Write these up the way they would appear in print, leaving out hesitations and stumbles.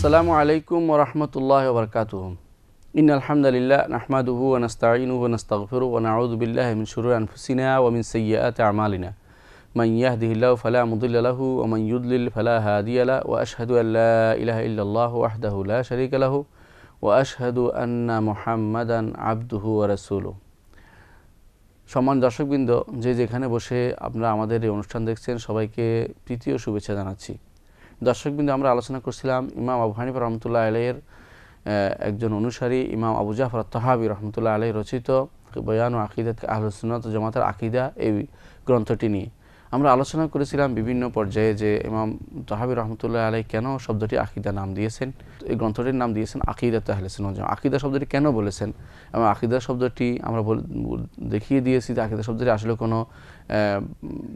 আসসালামু আলাইকুম ওয়া রাহমাতুল্লাহি ওয়া বারাকাতুহু। ইন্নাল হামদালিল্লাহ নাহমাদুহু ওয়া নাস্তাঈনুহু ওয়া নাস্তাগফিরুহু ওয়া নাউযু বিল্লাহি মিন শুরুরি আনফুসিনা ওয়া মিন সাইয়্যাতি আমালিনা। মান ইয়াহদিহিল্লাহু ফালা মুদিল্লা লাহু ওয়া মান ইউদ্লিল ফালা হাদিয়া লাহু ওয়া আশহাদু আল লা ইলাহা ইল্লাল্লাহু ওয়াহদাহু লা শারীকা লাহু ওয়া আশহাদু আন্না মুহাম্মাদান আবদুহু ওয়া রাসূলুহু। সম্মানিত দর্শকবৃন্দ, যে যেখানে বসে আপনারা আমাদের এই অনুষ্ঠান দেখছেন, সবাইকে তৃতীয় শুভেচ্ছা জানাচ্ছি। দর্শকবৃন্দ, আমরা আলোচনা করছিলাম ইমাম আবু হানিফা রহমতুল্লাহ আলাইহির একজন অনুসারী ইমাম আবু জাফর আত-তাহাবী রহমতুল্লাহ আলাইহি রচিত বয়ান ও আকিদাত আহলুস সুন্নাত ওয়াল জামাতের আকিদা এই গ্রন্থটি নিয়ে আমরা আলোচনা করেছিলাম বিভিন্ন পর্যায়ে যে ইমাম তাহাবী রহমতুল্লাহ আলাইহি কেন শব্দটি আকিদা নাম দিয়েছেন, এই গ্রন্থটির নাম দিয়েছেন আকিদাত আহলুস সুন্নাত ওয়াল জামাত। আকিদা শব্দটি কেন বলেছেন এবং আকিদা শব্দটি আমরা দেখিয়ে দিয়েছি যে আকিদা শব্দটি আসলে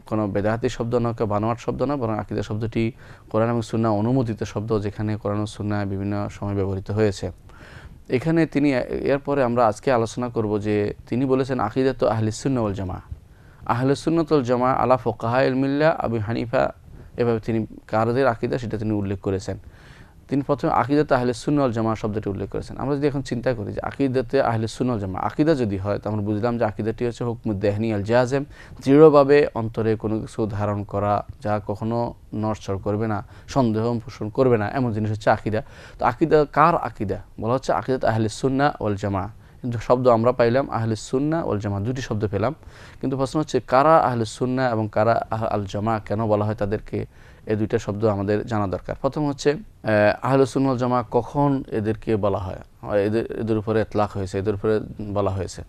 কোনো বেদাতি শব্দ নয়, বানোয়াট শব্দ নয়, বরং আকিদা শব্দটি কোরআন এবং সুন্নাহ অনুমোদিত শব্দ, যেখানে কোরআন ও সুন্নাহ বিভিন্ন সময় ব্যবহৃত হয়েছে। এখানে তিনি এরপরে আমরা আজকে আলোচনা করব যে তিনি বলেছেন আকিদাত আহলিস সুন্নাহ ওয়াল জামাআহ। আহলুস সুন্নাত ওয়াল জামাআহ আলা ফুকাহাইল মিল্লাহ আবু হানিফা, এভাবে তিনি কারদের আকিদা সেটা তিনি উল্লেখ করেছেন। তিনি প্রথমে আকিদাতে আহলে সুন্নাহ ওয়াল জামাআহ শব্দটি উল্লেখ করেছেন। আমরা যদি এখন চিন্তা করি যে আকিদাতে আহলে সুন্নাহ ওয়াল জামাআহ আকিদা যদি হয়, তো আমরা বুঝলাম যে আকিদাটি হচ্ছে হুকমুদ্দেহনি আল জাযেম, দৃঢ়ভাবে অন্তরে কোনো কিছু ধারণ করা, যা কখনো নড়চড় করবে না, সন্দেহ পোষণ করবে না, এমন জিনিস হচ্ছে আকিদা। তো আকিদা কার আকিদা বলা হচ্ছে আকিদাতে আহলে সুন্নাহ ওয়াল জামাআহ। কিন্তু শব্দ আমরা পাইলাম আহলে সুন্নাহ ওয়াল জামাআহ, দুটি শব্দ পেলাম। কিন্তু প্রশ্ন হচ্ছে কারা আহলে সুন্নাহ এবং কারা আল জামাআহ, কেন বলা হয় তাদেরকে? এই দুইটা শব্দ আমাদের জানা দরকার। প্রথম হচ্ছে আহলুস সুন্নাহ ওয়াল জামাআহ কখন এদেরকে বলা হয়, এদের উপরে ইতলাক হয়েছে, এদের উপরে বলা হয়েছে।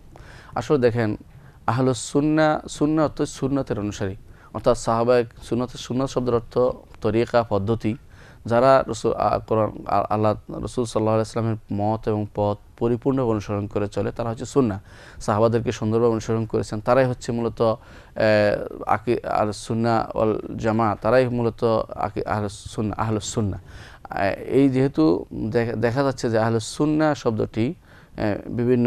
আসলে দেখেন, আহলুস সুন্নাহ, সুন্নাহ অর্থ সুন্নতের অনুসারী, অর্থাৎ সাহাবায়ে সুন্নাত শব্দের অর্থ তরিকা, পদ্ধতি। যারা আল্লাহ রসুল সাল্লাল্লাহু আলাইহি ওয়াসাল্লামের মত এবং পথ পরিপূর্ণভাবে অনুসরণ করে চলে, তারা হচ্ছে সুন্নাহ। সাহাবাদেরকে সুন্দরভাবে অনুসরণ করেছেন, তারাই হচ্ছে মূলত আহলুস সুন্নাহ ওয়াল জামাআহ, তারাই মূলত আহলুস সুন্নাহ। এই যেহেতু দেখা যাচ্ছে যে আহলুস সুন্নাহ শব্দটি বিভিন্ন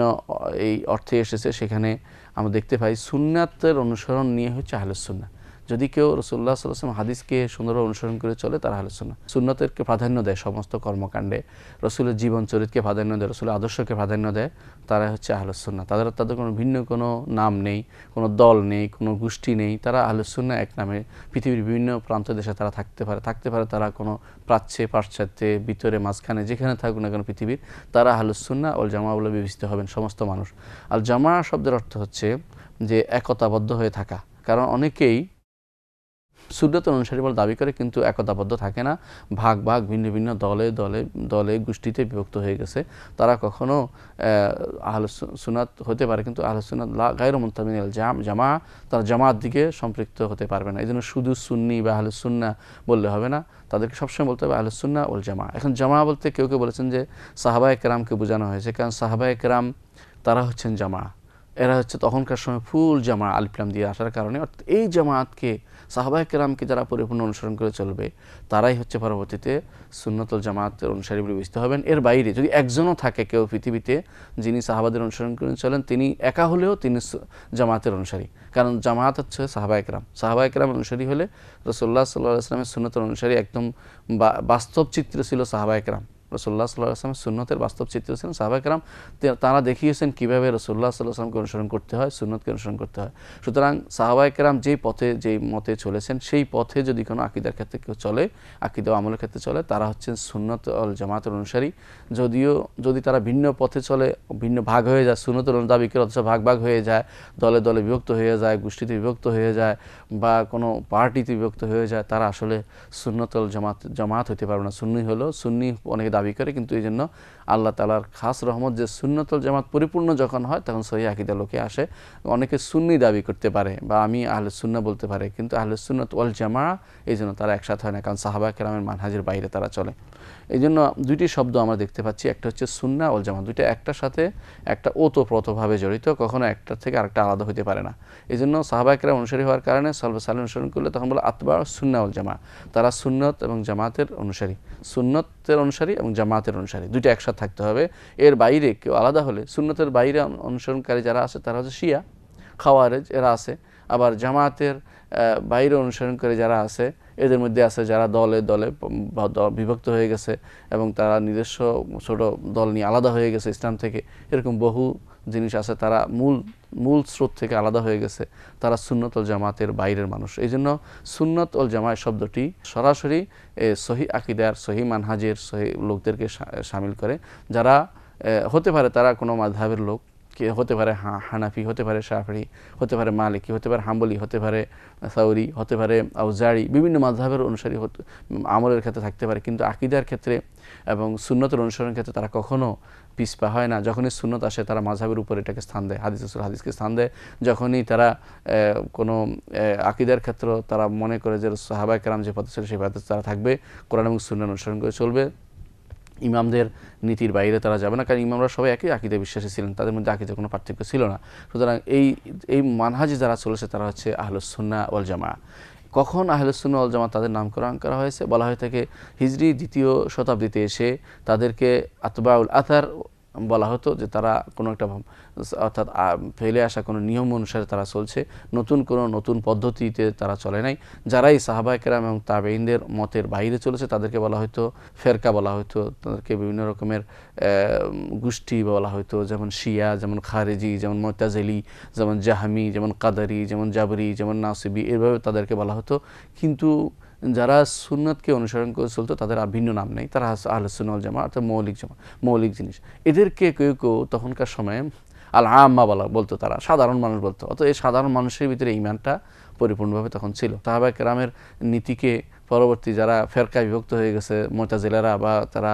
এই অর্থে এসেছে, সেখানে আমরা দেখতে পাই সুন্নাতের অনুসরণ নিয়ে হচ্ছে আহলুস সুন্নাহ। যদি কেউ রাসূলুল্লাহ সাল্লাল্লাহু আলাইহি ওয়াসাল্লাম হাদিসকে সুন্দরভাবে অনুসরণ করে চলে, তারা আহলুস সুন্নাহ। সুন্নতকে প্রাধান্য দেয় সমস্ত কর্মকাণ্ডে, রসুলের জীবন চরিত্রকে প্রাধান্য দেয়, রসুলের আদর্শকে প্রাধান্য দেয়, তারা হচ্ছে আহলুস সুন্নাহ। তাদের কোনো ভিন্ন কোনো নাম নেই, কোনো দল নেই, কোনো গোষ্ঠী নেই, তারা আহলুস সুন্নাহ এক নামে পৃথিবীর বিভিন্ন প্রান্ত দেশে তারা থাকতে পারে তারা কোনো প্রাচ্যে, পাশ্চাত্যে, ভিতরে, মাঝখানে, যেখানে থাকুক না কেন পৃথিবীর, তারা আহলুস সুন্নাহ ওয়াল জামাআহ বলে বিবেচিত হবেন সমস্ত মানুষ। আল জামাআহ শব্দের অর্থ হচ্ছে যে একতাবদ্ধ হয়ে থাকা। কারণ অনেকেই সুন্নাতের অনুসারী বলে দাবি করে, কিন্তু একতাবদ্ধ থাকে না, ভাগ ভাগ ভিন্ন ভিন্ন দলে গোষ্ঠীতে বিভক্ত হয়ে গেছে। তারা কখনো আহলুস সুন্নাত হতে পারে, কিন্তু আহলুস সুন্নাত গায়রু মুনতামিন ইলাল জামাআহ, তারা জামাত দিকে সম্পৃক্ত হতে পারবে না। এই জন্য শুধু সুন্নি বা আহলুস সুন্নাহ বললে হবে না, তাদেরকে সবসময় বলতে হবে আহলুস সুন্নাহ ওয়াল জামাআহ। এখন জামাআহ বলতে কেউ কেউ বলেছেন যে সাহাবায়ে কেরামকে বোঝানো হয়েছে, কারণ সাহাবায়ে কেরাম তারা হচ্ছেন জামাআহ। এরা হচ্ছে তখনকার সময় ফুল জামা আলিফ লাম দিয়ে আসার কারণে, অর্থাৎ এই জামাতকে, সাহাবায়ে কেরামকে যারা পরিপূর্ণ অনুসরণ করে চলবে, তারাই হচ্ছে পরবর্তীতে সুন্নাতুল জামাতের অনুসারী বলে বুঝতে হবেন। এর বাইরে যদি একজনও থাকে কেউ পৃথিবীতে যিনি সাহাবাদের অনুসরণ করে চলেন, তিনি একা হলেও তিনি জামাতের অনুসারী। কারণ জামাত হচ্ছে সাহাবায়ে কেরাম। সাহাবায়ে কেরাম অনুসারী হলে রাসূলুল্লাহ সাল্লাল্লাহু আলাইহি ওয়াসাল্লামের সুন্নাতের অনুসারী একদম বাস্তব চিত্র ছিল সাহাবায়ে কেরাম। রাসূলুল্লাহ সাল্লাল্লাহু আলাইহি ওয়াসাল্লামের সুন্নতের বাস্তব চিত্র ছিলেন সাহাবায়ে কেরাম। তারা দেখিয়েছেন কীভাবে রাসূলুল্লাহ সাল্লাল্লাহু আলাইহি ওয়াসাল্লামকে অনুসরণ করতে হয়, সুন্নতকে অনুসরণ করতে হয়। সুতরাং সাহাবায়ে কেরাম যেই মতে চলেছেন, সেই পথে যদি কোনো আকিদার ক্ষেত্রে কেউ চলে, আকিদা ও আমলের ক্ষেত্রে চলে, তারা হচ্ছেন সুন্নত ওয়াল জামাতের অনুসারী। যদি তারা ভিন্ন পথে চলে, ভিন্ন ভাগ হয়ে যায়, সুন্নতের দাবি করে অথচ ভাগ হয়ে যায়, দলে দলে বিভক্ত হয়ে যায়, গোষ্ঠীতে বিভক্ত হয়ে যায়, বা কোনো পার্টিতে বিভক্ত হয়ে যায়, তারা আসলে সুন্নত ওয়াল জামাত হতে পারবে না। সুন্নি হলো সুন্নি অনেকে দাবি করে, কিন্তু এই জন্য আল্লাহ তাআলার খাস রহমত যে সুন্নাত ওয়াল জামাত পরিপূর্ণ যখন হয়, তখন সহিহ আকীদা লোকে আসে। অনেকে সুন্নি দাবি করতে পারে বা আমি আহলুস সুন্নাহ বলতে পারে, কিন্তু আহলুস সুন্নাত ওয়াল জামাআহ এই জন্য তারা একসাথে হয় না, কারণ সাহাবায়ে কেরামের মানহাজের বাইরে তারা চলে। এই জন্য দুইটি শব্দ আমরা দেখতে পাচ্ছি, একটা হচ্ছে সুন্নাহ ওয়াল জামাআহ, দুইটা একটার সাথে একটা ওতপ্রোতভাবে জড়িত, কখনো একটা থেকে আরেকটা আলাদা হতে পারে না। এই জন্য সাহাবায়ে কেরাম অনুসারী হওয়ার কারণে সালফে সালেহ অনুসরণ করলে তখন বলে আতবা সুন্নাহ ওয়াল জামাআহ, তারা সুন্নত এবং জামাতের অনুসারী, সুন্নতের অনুসারী এবং জামাতের অনুসারী, দুইটা একসাথে থাকতে হবে। এর বাইরে কেউ আলাদা হলে, সুন্নতের বাইরে অনুসরণকারী যারা আছে তারা হচ্ছে শিয়া, খাওয়ারেজ, এরা আছে। আবার জামাতের বাইরে অনুসরণকারী যারা আছে, এদের মধ্যে আছে যারা দলে দলে বিভক্ত হয়ে গেছে এবং তারা নিজস্ব ছোট দল নিয়ে আলাদা হয়ে গেছে ইসলাম থেকে, এরকম বহু জিনিস আছে। তারা মূল স্রোত থেকে আলাদা হয়ে গেছে, তারা সুন্নত ওয়াল জামাতের বাইরের মানুষ। এই জন্য সুন্নত ওয়াল জামাত শব্দটি সরাসরি সহি আকিদার, সহি মানহাজের, সহি লোকদেরকে শামিল করে, যারা হতে পারে তারা কোনো মাযহাবের লোক, হতে পারে হানাফি, হতে পারে শাফিঈ, হতে পারে মালিকি, হতে পারে হাম্বলি, হতে পারে সাউরি, হতে পারে আউজারি, বিভিন্ন মাযহাবের অনুসারী আমলের ক্ষেত্রে থাকতে পারে, কিন্তু আকীদার ক্ষেত্রে এবং সুন্নতের অনুসরণের ক্ষেত্রে তারা কখনো পিছপা হয় না। যখনই সুন্নত আসে তারা মাযহাবের উপর এটাকে স্থান দেয়, হাদিসকে স্থান দেয়। যখনই তারা কোনো আকীদার ক্ষেত্রে তারা মনে করে যে সাহাবায়ে কেরাম যে পথে ছিল সেই পথে তারা থাকবে, কোরআন এবং সুন্নাহ অনুসরণ করে চলবে, ইমামদের নীতির বাইরে তারা যাবে না, কারণ ইমামরা সবাই একই আকীদা বিশ্বাসী ছিলেন, তাদের মধ্যে আকীদার কোনো পার্থক্য ছিল না। সুতরাং এই মানহাজে যারা চলেছে তারা হচ্ছে আহলুস সুন্নাহ ওয়াল জামাআহ। কখন আহলুস সুন্নাহ ওয়াল জামাআহ তাদের নামকরণ করা হয়েছে? বলা হয়ে থাকে হিজরি 2য় শতাব্দীতে এসে তাদেরকে আতবাউল আথার বলা হতো, যে তারা কোনো একটা অর্থাৎ ফেলে আসা কোনো নিয়ম অনুসারে তারা চলছে, নতুন পদ্ধতিতে তারা চলে নাই। যারাই সাহাবায়ে কেরাম এবং তাবেঈনদের মতের বাইরে চলেছে তাদেরকে বলা হতো ফেরকা, বলা হতো তাদেরকে বিভিন্ন রকমের গোষ্ঠী বলা হতো, যেমন শিয়া, যেমন খারেজি, যেমন মুতাজিলি, যেমন জাহমি, যেমন কাদারি, যেমন জাবরি, যেমন নাসিবি, এভাবে তাদেরকে বলা হতো। কিন্তু যারা সুন্নতকে অনুসরণ করে চলতো তাদের আর ভিন্ন নাম নেই, তারা আহলুস সুন্নাহ ওয়াল জামাআহ, অর্থাৎ মৌলিক জিনিস। এদেরকে কেউ তখনকার সময়ে আল আম্মা বলতো, তারা সাধারণ মানুষ বলতো। অর্থাৎ এই সাধারণ মানুষের ভিতরে ঈমানটা পরিপূর্ণভাবে তখন ছিল। সাহাবায়ে কেরামের নীতিকে পরবর্তী যারা ফেরকায় বিভক্ত হয়ে গেছে, মুতাজিলারা বা তারা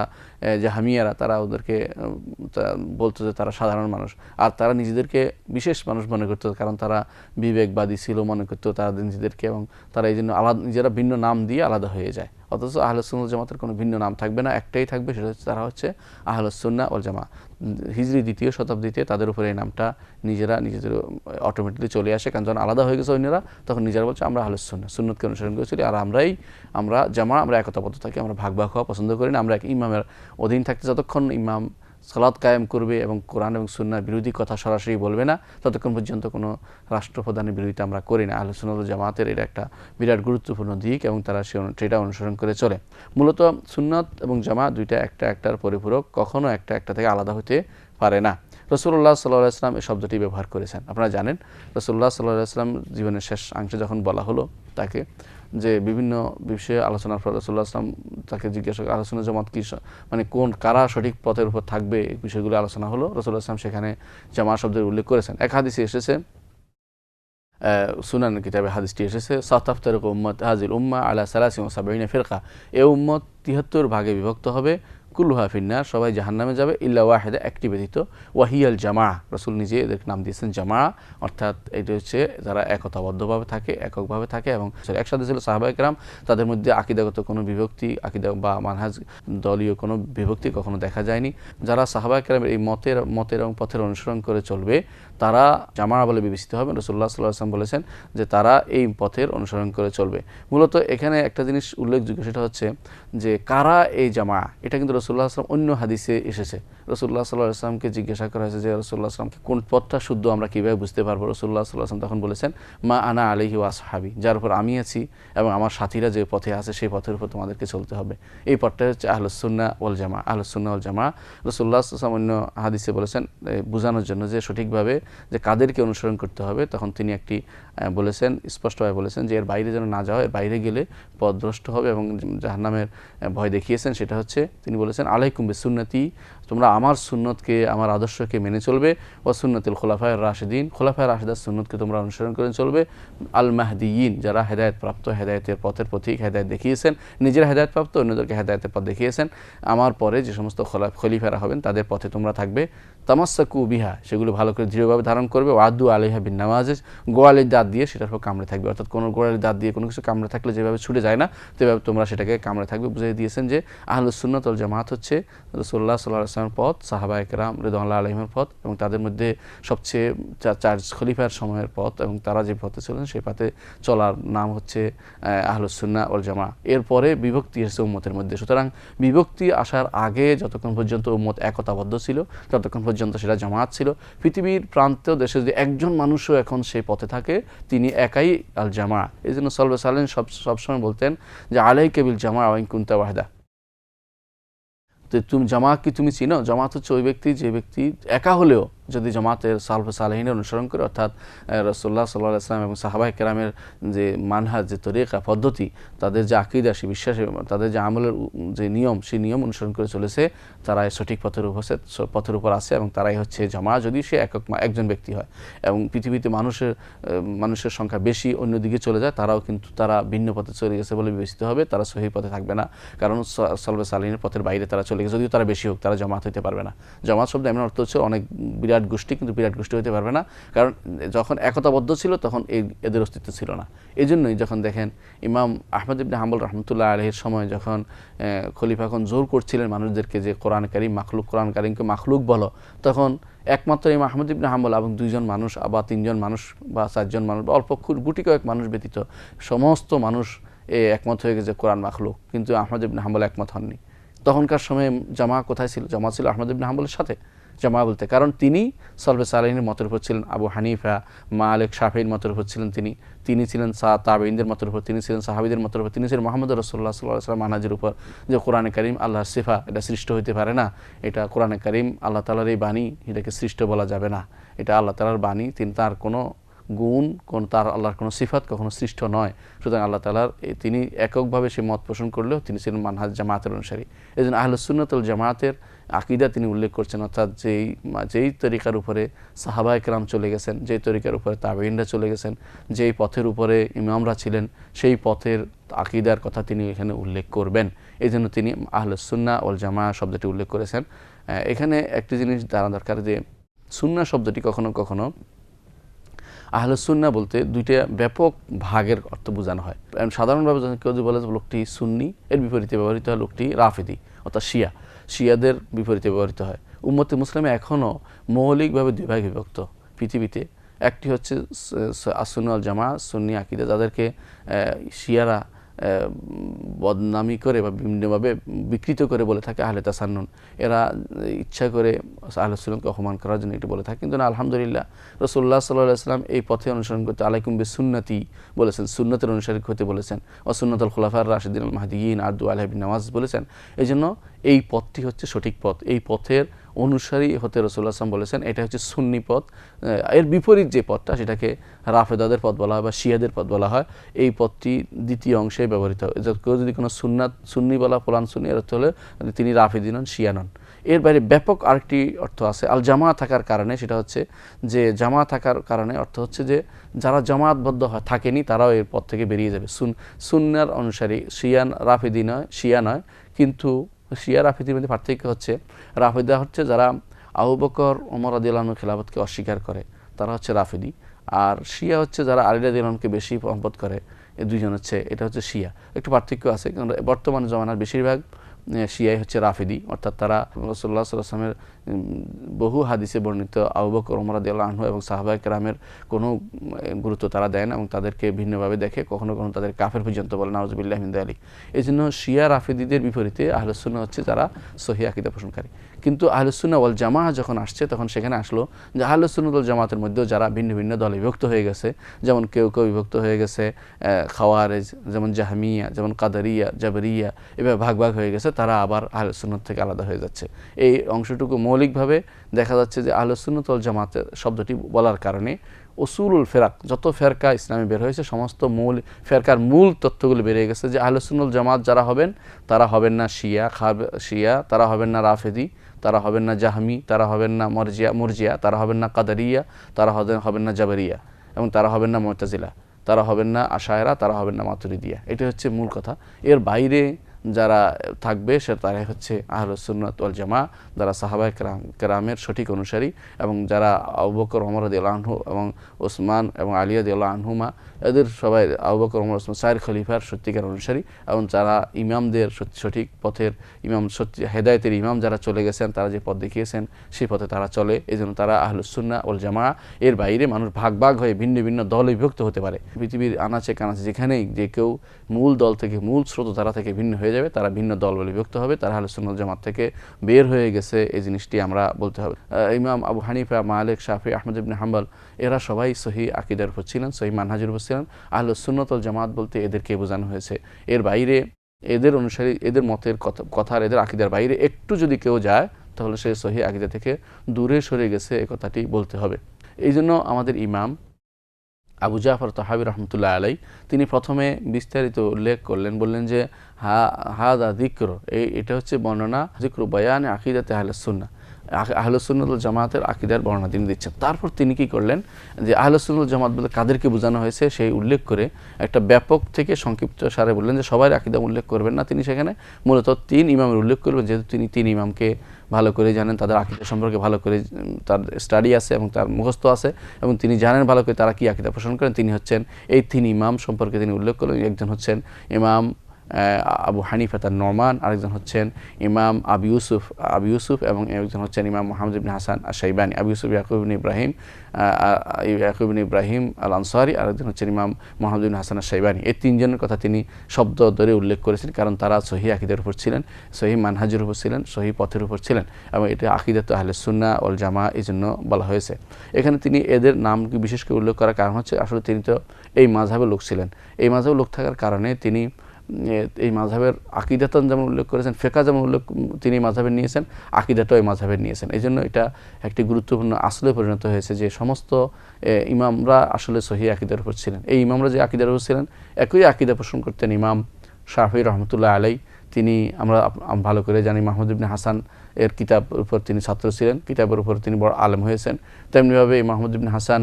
জাহমিয়ারা, তারা ওদেরকে বলতো যে তারা সাধারণ মানুষ, আর তারা নিজেদেরকে বিশেষ মানুষ মনে করতো, কারণ তারা বিবেকবাদী ছিল মনে করতো তারা নিজেদেরকে, এবং তারা এই জন্য নিজেরা ভিন্ন নাম দিয়ে আলাদা হয়ে যায়। অথচ আহলুস সুন্নাহ ওয়াল জামাতের কোনো ভিন্ন নাম থাকবে না, একটাই থাকবে, সেটা হচ্ছে তারা হচ্ছে আহলুস সুন্নাহ ওয়াল জামাআহ। হিজরি 2য় শতাব্দীতে তাদের উপরে এই নামটা নিজেদের অটোমেটিকলি চলে আসে, কারণ যখন আলাদা হয়ে গেছে অন্যরা, তখন নিজেরা বলছে আমরা আহলুস সুন্নাহ, সুন্নতকে অনুসরণ করেছি, আর আমরা জামা, আমরা একতাবদ্ধ থাকি, আমরা ভাগ হওয়া পছন্দ করি না। আমরা এক ইমামের অধীন থাকতে, যতক্ষণ ইমাম সালাত কায়েম করবে এবং কোরআন এবং সুন্নাহর বিরোধী কথা সরাসরি বলবে না, ততক্ষণ পর্যন্ত কোনো রাষ্ট্রপ্রধানের বিরোধিতা আমরা করি না। আহলুস সুন্নাহ ওয়াল জামাতের এটা একটা বিরাট গুরুত্বপূর্ণ দিক, এবং তারা সেটা অনুসরণ করে চলে। মূলত সুন্নাত এবং জামাত দুইটা একটার পরিপূরক, কখনো একটা থেকে আলাদা হতে পারে না। রাসূলুল্লাহ সাল্লাল্লাহু আলাইহি ওয়াসাল্লাম এই শব্দটি ব্যবহার করেছেন। আপনারা জানেন, রাসূলুল্লাহ সাল্লাল্লাহু আলাইহি ওয়াসাল্লাম জীবনের শেষ অংশে যখন বলা হলো তাকে, যে বিভিন্ন বিষয়ে আলোচনার পর রাসূলুল্লাহ সাল্লাল্লাহু আলাইহি ওয়াসাল্লাম তাকে জিজ্ঞাসা করে আহলুস সুন্নাহ জামাত কি, মানে কারা সঠিক পথের উপর থাকবে, এই বিষয়গুলো আলোচনা হলো। রাসূলুল্লাহ সাল্লাল্লাহু আলাইহি ওয়াসাল্লাম সেখানে জামাত শব্দের উল্লেখ করেছেন। এক হাদিসে এসেছে, সুনান কিতাবে হাদিসটি এসেছে, সাতাফতারিকু হাযিল উম্মাহ আলা 73 ফিরকা, এই উম্মত 73 ভাগে বিভক্ত হবে, কুল্লুহা ফিন্নার, সবাই জাহান্নামে যাবে, ইল্লা ওয়াহিদা, একটি ব্যতীত, ওয়াহিয়াল জামাআহ, রাসূল নিজে এদেরকে নাম দিয়েছেন জামাআহ, অর্থাৎ এটা হচ্ছে যারা একতাবদ্ধভাবে থাকে, এককভাবে থাকে এবং একসাথে ছিল সাহাবায়ে কেরাম। তাদের মধ্যে আকীদাগত কোনো বিভক্তি, আকীদা বা মানহাজ দলীয় কোনো বিভক্তি কখনো দেখা যায়নি। যারা সাহাবায়ে কেরামের এই মতের এবং পথের অনুসরণ করে চলবে তারা জামাআহ বলে বিবেচিত হবে। রাসূলুল্লাহ সাল্লাল্লাহু আলাইহি ওয়াসাল্লাম বলেছেন যে তারা এই পথের অনুসরণ করে চলবে। মূলত এখানে একটা জিনিস উল্লেখযোগ্য, সেটা হচ্ছে যে কারা এই জামাআহ, এটা কিন্তু রাসূলুল্লাহ সাল্লাল্লাহু আলাইহি ওয়াসাল্লাম অন্য হাদিসে এসেছে। রাসূলুল্লাহ সাল্লাল্লাহু আলাইহি ওয়াসাল্লামকে জিজ্ঞাসা করা হয়েছে যে রাসূলুল্লাহ সাল্লাল্লাহু আলাইহি ওয়াসাল্লামকে কোন পথটা শুদ্ধ আমরা কিভাবে বুঝতে পারবো? রাসূলুল্লাহ সাল্লাল্লাহু আলাইহি ওয়াসাল্লাম তখন বলেছেন, মা আনা আলাইহি ওয়া আসহাবি, যার উপর আমি আছি এবং আমার সাথীরা যে পথে আছে সেই পথের উপর তোমাদেরকে চলতে হবে। এই পথটা হচ্ছে আহলুস সুন্নাহ ওয়াল জামাআহ। আহলুস সুন্নাহ ওয়াল জামাআহ রাসূলুল্লাহ সাল্লাল্লাহু আলাইহি ওয়াসাল্লাম অন্য হাদিসে বলেছেন বোঝানোর জন্য যে সঠিকভাবে যে কাদেরকে অনুসরণ করতে হবে, তখন তিনি একটি বলেছেন, স্পষ্টভাবে বলেছেন যে এর বাইরে যেন না যাও, এর বাইরে গেলে পথভ্রষ্ট হবে এবং জাহান্নামের ভয় দেখিয়েছেন। সেটা হচ্ছে তিনি বলেছেন, আলাইকুম বিসুন্নতি, তোমরা আমার সুন্নতকে, আমার আদর্শকে মেনে চলবে, ও সুন্নতুল খুলাফায়ে রাশিদিন, খুলাফায়ে রাশিদার সুন্নতকে তোমরা অনুসরণ করে চলবে, আল মাহদিয়িন, যারা হেদায়েত প্রাপ্ত, হেদায়েতের পথের পথিক, হেদায়েত দেখিয়েছেন, নিজের হেদায়েত প্রাপ্ত, অন্যদেরকে হেদায়েতের পথ দেখিয়েছেন। আমার পরে যে সমস্ত খলিফারা হবেন তাদের পথে তোমরা থাকবে, তামাসসাকু বিহা, সেগুলো ভালো করে দৃঢ়ভাবে ধারণ করবে, ওয়াদু আলাইহা বিন নাওয়াজিজ, গোয়ালের দাঁত দিয়ে সেটার উপর কামড়ে থাকবে। অর্থাৎ কোনো গোয়ালের দাঁত দিয়ে কোনো কিছু কামড়ে থাকলে যেভাবে ছুটে যায় না, সেভাবে তোমরা সেটাকে কামড়ে থাকবে। বুঝিয়ে দিয়েছেন যে আহলুস সুন্নাত ওয়াল জামাআত হচ্ছে রাসূলুল্লাহ সাল্লাল্লাহু আলাইহি ওয়াসাল্লামের পথ, সাহাবায়ে কেরাম রিদওয়ানুল্লাহি আলাইহিমের পথ, এবং তাদের মধ্যে সবচেয়ে চার খলিফার সময়ের পথ, এবং তারা যে পথে ছিলেন সেই পথে চলার নাম হচ্ছে আহলুস সুন্নাহ ওয়াল জামাআহ। এরপরে বিভক্তি এসেছে উম্মতের মধ্যে। সুতরাং বিভক্তি আসার আগে যতক্ষণ পর্যন্ত উম্মত একতাবদ্ধ ছিল, ততক্ষণ পর্যন্ত সেটা জামাত ছিল। পৃথিবীর প্রান্তেও দেশে যদি একজন মানুষও এখন সেই পথে থাকে তিনি একাই আল জামা। এই জন্য সালফে সালেহীন সবসময় বলতেন যে আলাইকা বিল জামা ওয়া ইন কুনতা ওয়াহদা, তো তুমি জামাত কি তুমি চিনো? জামাত হচ্ছে ওই ব্যক্তি যে ব্যক্তি একা হলেও যদি জামাতের সালফে সালেহীনের অনুসরণ করে, অর্থাৎ রাসূলুল্লাহ সাল্লাল্লাহু আলাইহি ওয়াসাল্লাম এবং সাহাবায়ে কেরামের যে মানহাজ, যে তরিকা পদ্ধতি, তাদের যে আকীদা, সে বিশ্বাস, তাদের যে আমলের যে নিয়ম, সেই নিয়ম অনুসরণ করে চলেছে, তারা সঠিক পথের উপর আছে এবং তারাই হচ্ছে জামা, যদি সে একজন ব্যক্তি হয়। এবং পৃথিবীতে মানুষের সংখ্যা বেশি অন্যদিকে চলে যায়, তারা ভিন্ন পথে চলে গেছে বলে বিবেচিত হবে, তারা সহিহ পথে থাকবে না, কারণ সালফে সালেহীনের পথের বাইরে তারা চলে গেছে। যদিও তারা বেশি হোক, তারা জামাত হতে পারবে না। জামাত শব্দ এমন অর্থ হচ্ছে অনেক বিরাট গোষ্ঠী, কিন্তু বিরাট গোষ্ঠী হতে পারবে না, কারণ যখন একতাবদ্ধ ছিল তখন এদের অস্তিত্ব ছিল না। এই জন্যই যখন দেখেন ইমাম আহমদ ইবনে হাম্বল রাহমাতুল্লাহ আলাইহির সময় যখন খলিফাগণ জোর করছিলেন মানুষদেরকে যে কোরআন কারীম মাখলুক, কোরআন কারীমকে মাখলুক বলো, তখন একমাত্র ইমাম আহমদ ইবনে হাম্বল এবং 2জন মানুষ বা 3জন মানুষ বা 4জন মানুষ বা অল্প গুটি কয়েক মানুষ ব্যতীত সমস্ত মানুষ একমত হয়ে গেছে কোরআন মাখলুক, কিন্তু আহমদ ইবনে হাম্বল একমত হননি। তখনকার সময়ে জামা কোথায় ছিল? জামা ছিল আহমদ ইবনে হাম্বলের সাথে। জামা বলতে কারণ তিনি সালফে সালেহীনের মতের উপর ছিলেন, আবু হানিফা, মালিক, শাফিঈর মতের উপর ছিলেন, তিনি ছিলেন তাবেঈনদের মতের উপর, তিনি ছিলেন সাহাবীদের মতের উপর, তিনি ছিলেন মুহাম্মদ রাসূলুল্লাহ সাল্লাল্লাহু আলাইহি ওয়াসাল্লাম মানহাজের উপর, যে কোরআনে কারীম আল্লাহর সিফা, এটা সৃষ্ট হইতে পারে না, এটা কোরআনে কারীম আল্লাহ তাআলার এই বাণী, এটাকে সৃষ্ট বলা যাবে না, এটা আল্লাহ তাআলার বাণী, তার কোনো গুণ, তার আল্লাহর কোনো সিফাত কখনো সৃষ্ট নয়। সুতরাং আল্লাহ তাআলার তিনি এককভাবে সে মত পোষণ করলেও তিনি ছিলেন মানহাজ জামাতের অনুসারী। এই জন্য আহলুস সুন্নাত ওয়াল জামাতের আকীদা তিনি উল্লেখ করছেন, অর্থাৎ যেই তরিকার উপরে সাহাবায়ে কেরাম চলে গেছেন, যেই তরিকার উপরে তাবেঈনরা চলে গেছেন, যেই পথের উপরে ইমামরা ছিলেন, সেই পথের আকীদার কথা তিনি এখানে উল্লেখ করবেন। এই জন্য তিনি আহলুস সুন্নাহ ওয়াল জামাআহ শব্দটি উল্লেখ করেছেন। এখানে একটি জিনিস জানা দরকার যে সুন্নাহ শব্দটি কখনো কখনো আহলুস সুন্নাহ বলতে দুইটা ব্যাপক ভাগের অর্থ বোঝানো হয়। সাধারণভাবে কেউ যদি বলে লোকটি সুন্নি, এর বিপরীতে ব্যবহৃত হয় লোকটি রাফিদি অর্থাৎ শিয়াদের বিপরীতে ব্যবহৃত হয়। উম্মতে মুসলিমে এখনও মৌলিকভাবে দুই ভাগে বিভক্ত পৃথিবীতে। একটি হচ্ছে আস-সুন্নাহ ওয়াল জামাআহ, সুন্নি আকীদা, যাদেরকে শিয়ারা বদনামি করে বা বিভিন্নভাবে বিকৃত করে বলে থাকে আহলে তাসান্নুন। এরা ইচ্ছা করে আহলে সুন্নাতকে অপমান করার জন্য এটি বলে থাকে, কিন্তু না, আলহামদুলিল্লাহ রাসূলুল্লাহ সাল্লাল্লাহু আলাইহি ওয়াসাল্লাম এই পথে অনুসরণ করতে আলাইকুম বিসুন্নতি বলেছেন, সুন্নতের অনুসারী হতে বলেছেন, ওয়া সুন্নাতুল খুলাফার রাশিদিন আল মাহদিয়িন আদু আলাইহা বিন নাওয়াজ বলেছেন। এই জন্য এই পথটি হচ্ছে সঠিক পথ, এই পথের অনুসারী হতে রাসূলুল্লাহ সাল্লাল্লাহু আলাইহি ওয়াসাল্লাম বলেছেন, এটা হচ্ছে সুন্নি পথ। এর বিপরীত যে পথটা, সেটাকে রাফেদাদের পথ বলা হয় বা শিয়াদের পথ বলা হয়। এই পথটি দ্বিতীয় অংশে ব্যবহৃত হয়। কেউ যদি কোনো সুন্নি বলা, কোরআন সুন্নি এর অর্থ হলে তিনি রাফেদি নন, শিয়া নন। এর বাইরে ব্যাপক আরেকটি অর্থ আছে আল জামা থাকার কারণে, সেটা হচ্ছে যে জামা থাকার কারণে অর্থ হচ্ছে যে যারা জামাতবদ্ধ থাকেনি তারাও এর পথ থেকে বেরিয়ে যাবে। সুন্নার অনুসারী, রাফেদি নয়, শিয়া নয়। কিন্তু শিয়া রাফেদির মধ্যে পার্থক্য হচ্ছে, রাফেদা হচ্ছে যারা আবু বকর ওমর রাদিয়াল্লাহু আনহুর খিলাফতকে অস্বীকার করে, তারা হচ্ছে রাফেদি। আর শিয়া হচ্ছে যারা আলী রাদিয়াল্লাহু আনহুকে বেশি মহব্বত করে, এই দুইজন হচ্ছে, এটা হচ্ছে শিয়া। একটু পার্থক্য আছে, কারণ বর্তমান জমানার বেশিরভাগ শিয়াই হচ্ছে রাফেদি, অর্থাৎ তারা রাসূলুল্লাহ সাল্লাল্লাহু আলাইহি ওয়াসাল্লামের বহু হাদিসে বর্ণিত আবু বকর ওমর রাদিয়াল্লাহু আনহু এবং সাহাবায়ে কেরামের কোনো গুরুত্ব তারা দেয় না এবং তাদেরকে ভিন্নভাবে দেখে, কখনো কখনো তাদের কাফের পর্যন্ত বলে, নাউযুবিল্লাহি মিন যালিক। এই জন্য শিয়া রাফেদিদের বিপরীতে আহলুস সুন্নাহ হচ্ছে যারা সহিহ আকীদা পোষণকারী। কিন্তু আহলুস সুন্নাহ ওয়াল জামাআহ যখন আসছে, তখন সেখানে আসলো যে আহলুস সুন্নাহ ওয়াল জামাতের মধ্যেও যারা ভিন্ন ভিন্ন দলে বিভক্ত হয়ে গেছে, যেমন কেউ বিভক্ত হয়ে গেছে খাওয়ারেজ, যেমন জাহমিয়া, যেমন কাদারিয়া, জাবরিয়া, এভাবে ভাগ ভাগ হয়ে গেছে, তারা আবার আহলুস সুন্নাহ থেকে আলাদা হয়ে যাচ্ছে। এই অংশটুকু মৌলিকভাবে দেখা যাচ্ছে যে আহলুস সুন্নাহ ওয়াল জামাতের শব্দটি বলার কারণে উসুলুল ফেরাক, যত ফেরকা ইসলামে বের হয়েছে, সমস্ত মূল ফেরকার মূল তথ্যগুলো বেরিয়ে গেছে যে আহলুস সুন্নাহ ওয়াল জামাত যারা হবেন, তারা হবেন না শিয়া, তারা হবেন না রাফেদি, তারা হবেন না জাহমি, তারা হবেন না মুরজিয়া, তারা হবেন না কাদারিয়া, তারা হবেন না জাবরিয়া, এবং তারা হবেন না মুতাজিলা, তারা হবেন না আশায়রা, তারা হবেন না মাতুরিদিয়া। এটা হচ্ছে মূল কথা। এর বাইরে যারা থাকবে তারাই হচ্ছে আহলুস সুন্নাত ওয়াল জামাআহ, যারা সাহাবায়ে কেরামের সঠিক অনুসারী এবং যারা আবু বকর ওমর রাদিয়াল্লাহু আনহু এবং ওসমান এবং আলী রাদিয়াল্লাহু আনহুমা, এদের সবাই আবু বকর ওমর ওসমান চার খলিফার সত্যিকার অনুসারী, এবং যারা ইমামদের সঠিক পথের ইমাম, হেদায়েতের ইমাম যারা চলে গেছেন, তারা যে পথ দেখিয়েছেন সেই পথে তারা চলে। এই জন্য তারা আহলুস সুন্নাহ ওয়াল জামাআহ। এর বাইরে মানুষ ভাগ ভাগ হয়ে ভিন্ন ভিন্ন দলে বিভক্ত হতে পারে। পৃথিবীর আনাচে কানাচে যেখানেই যে কেউ মূল দল থেকে, মূল স্রোতধারা থেকে ভিন্ন হয়ে হয়ে যাবে, তারা ভিন্ন দল বলে বিভক্ত হবে, তারা আহলে সুন্নাত জামাত থেকে বের হয়ে গেছে, এই জিনিসটি আমরা বলতে হবে। ইমাম আবু হানিফা, মালিক, শাফি, আহমদ ইবনে হাম্বল এরা সবাই সহি আকীদার উপর ছিলেন, সহি মানহাজের উপর ছিলেন। আহলে সুন্নাত ওয়াল জামাত বলতে এদেরকে বোঝানো হয়েছে। এর বাইরে এদের অনুসারী, এদের মতের কথার, এদের আকীদার বাইরে একটু যদি কেউ যায় তাহলে সে সহি আকীদা থেকে দূরে সরে গেছে, এই কথাটি বলতে হবে। এই জন্য আমাদের ইমাম আবু জাফর তাহাবী রহমতুল্লাহ আলাই তিনি প্রথমে বিস্তারিত উল্লেখ করলেন, বললেন যে হাদা যিকর, এটা হচ্ছে বর্ণনা, যিকর বায়ান আকীদাতে আহলে সুন্নাহ, আহলে সুন্নাত ওয়াল জামাতের আকীদার বর্ণনা তিনি দিচ্ছেন। তারপর তিনি কি করলেন যে আহলে সুন্নাত ওয়াল জামাত বলতে কাদেরকে বোঝানো হয়েছে সেই উল্লেখ করে একটা ব্যাপক থেকে সংক্ষিপ্ত সারে বললেন যে সবার আকীদা উল্লেখ করবেন না, তিনি সেখানে মূলত 3 ইমামের উল্লেখ করবেন, যেহেতু তিনি 3 ইমামকে ভালো করে জানেন, তাদের আকীদা সম্পর্কে ভালো করে তার স্টাডি আছে এবং তার মুখস্থ আছে, এবং তিনি জানেন ভালো করে তারা কি আকীদা পোষণ করেন। তিনি হচ্ছেন এই 3 ইমাম সম্পর্কে তিনি উল্লেখ করলেন। একজন হচ্ছেন ইমাম আবু হানিফা তার নমান, আরেকজন হচ্ছেন ইমাম আবু ইউসুফ এবং একজন হচ্ছেন ইমাম মুহাম্মদ ইবনে হাসান আশ-শাইবানি। আবু ইউসুফ ইয়াকুব ইবনে ইব্রাহিম আল আনসারী, আরেকজন হচ্ছেন ইমাম মুহাম্মদ ইবনে হাসান আশ-শাইবানি। এই 3 জনের কথা তিনি শব্দ ধরে উল্লেখ করেছেন, কারণ তারা সহি আকীদার উপর ছিলেন, সহি মানহাজের উপর ছিলেন, সহি পথের উপর ছিলেন, এবং এটা আকীদাত আহলে সুন্নাহ ওয়াল জামাআহ এই জন্য বলা হয়েছে। এখানে তিনি এদের নাম বিশেষ করে উল্লেখ করার কারণ হচ্ছে আসলে তিনি তো এই মাযহাবের লোক ছিলেন। এই মাযহাবের লোক থাকার কারণে তিনি এই মাযহাবের আকীদাতন যেমন উল্লেখ করেছেন, ফিকহ যেমন উল্লেখ তিনি মাযহাবের নিয়েছেন, আকীদাটাও এই মাযহাবের নিয়েছেন। এই জন্য এটা একটি গুরুত্বপূর্ণ আসলে পরিণত হয়েছে যে সমস্ত ইমামরা আসলে সহি আকীদার উপর ছিলেন। এই ইমামরা যে আকীদার উপর ছিলেন, একই আকীদা পোষণ করতেন ইমাম শাফি রহমতুল্লাহ আলাই। তিনি আমরা ভালো করে জানি মুহাম্মদ ইবনে হাসান এর কিতাবের উপর তিনি ছাত্র ছিলেন, কিতাবের উপর তিনি বড় আলেম হয়েছেন। তেমনিভাবে মুহাম্মদ ইবনে হাসান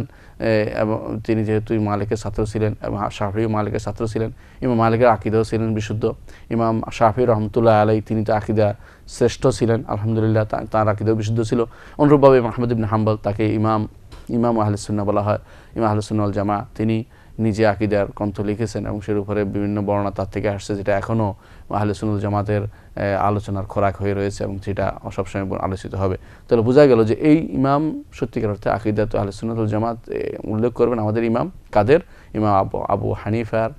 এবং তিনি যেহেতু মালিকের ছাত্র ছিলেন এবং শাফিও মালিকের ছাত্র ছিলেন, ইমাম মালিকের আকীদাও ছিলেন বিশুদ্ধ। ইমাম শাফি রহমতুল্লাহ আলাই তিনি তো আকীদা শ্রেষ্ঠ ছিলেন, আলহামদুলিল্লাহ তাঁর আকীদাও বিশুদ্ধ ছিল। অনুরূপভাবে মুহাম্মদ ইবনে হাম্বল, তাকে ইমাম আহলে সুন্নাহ বলা হয়, ইমাম আহলে সুন্নাহ ওয়াল জামাআহ, তিনি নিজে আকীদার গ্রন্থ লিখেছেন এবং সের উপরে বিভিন্ন বর্ণনা তার থেকে আসছে, যেটা এখনও আহলে সুন্নাত ওয়াল জামাতের আলোচনার খোরাক হয়ে রয়েছে এবং সেটা সবসময় আলোচিত হবে। তাহলে বোঝা গেল যে এই ইমাম সত্যিকার অর্থে আকীদাত আহলে সুন্নাত ওয়াল জামাত উল্লেখ করবেন আমাদের ইমাম কাদের, ইমাম আবু হানিফার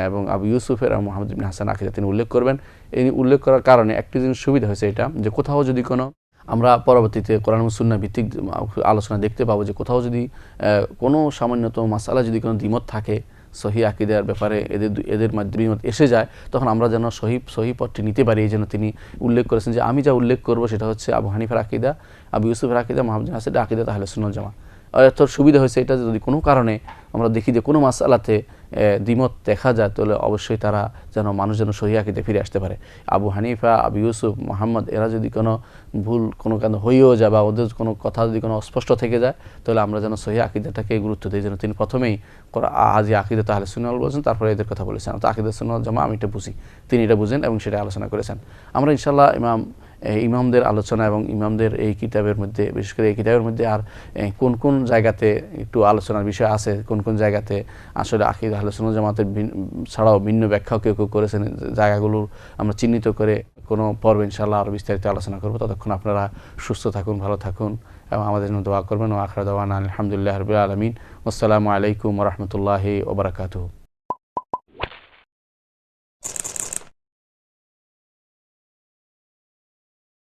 এবং আবু ইউসুফের এবং মুহাম্মদ ইবনে হাসান আকীদা তিনি উল্লেখ করবেন। এই উল্লেখ করার কারণে একটি জিনিস সুবিধা হয়েছে এটা, যে কোথাও যদি কোনো আমরা পরবর্তীতে কোরআন ও সুন্নাহ ভিত্তিক আলোচনা দেখতে পাবো যে কোথাও যদি কোনো সামান্যতম মাসালা যদি কোনো দ্বিমত থাকে সহি আকীদার ব্যাপারে, এদের মধ্যে দ্বিমত এসে যায়, তখন আমরা যেন সহি পথটি নিতে পারি। এই জন্য তিনি উল্লেখ করেছেন যে আমি যা উল্লেখ করবো সেটা হচ্ছে আবু হানিফার আকীদা, আবু ইউসুফের আকীদা, মুহাম্মদ ইবনে হাসান আকীদাত আহলে সুন্নাহ ওয়াল জামাআহ। অর্থ সুবিধা হয়েছে এটা, যদি কোনো কারণে আমরা দেখি যে কোনো মাসআলাতে দ্বিমত দেখা যায়, তাহলে অবশ্যই তারা মানুষ যেন সহি আকীদায় ফিরে আসতে পারে। আবু হানিফা, আবু ইউসুফ, মুহাম্মদ এরা যদি কোনো ভুল কোনো কারণ হয়েও যায় বা ওদের কোনো কথা যদি কোনো অস্পষ্ট থেকে যায়, তাহলে আমরা যেন সহি আকীদাটাকে গুরুত্ব দিই। যেন তিনি প্রথমেই আজ আকীদাত আহলে সুন্নাহ বলেছেন, তারপরে এদের কথা বলেছেন। তো আকীদাত সুন্নাহ ওয়াল জামাআহ আমি এটা বুঝি, তিনি এটা বুঝেন এবং সেটা আলোচনা করেছেন। আমরা ইনশাআল্লাহ ইমামদের আলোচনা এবং ইমামদের এই কিতাবের মধ্যে, বিশেষ করে এই কিতাবের মধ্যে আর কোন কোন জায়গাতে একটু আলোচনার বিষয় আছে, কোন কোন জায়গাতে আসলে আকীদা আহলে সুন্নাহ জামাতের ছাড়াও ভিন্ন ব্যাখ্যাও কেউ কেউ করেছেন, জায়গাগুলো আমরা চিহ্নিত করে কোনো পর্বে ইনশাআল্লাহ আরও বিস্তারিত আলোচনা করব। ততক্ষণ আপনারা সুস্থ থাকুন, ভালো থাকুন এবং আমাদের জন্য দোয়া করবেন। ও আখির দাওয়ানা আলহামদুলিল্লাহি রাব্বিল আলামিন। আসসালামু আলাইকুম ওয়া রাহমাতুল্লাহি ওয়া বারাকাতুহু।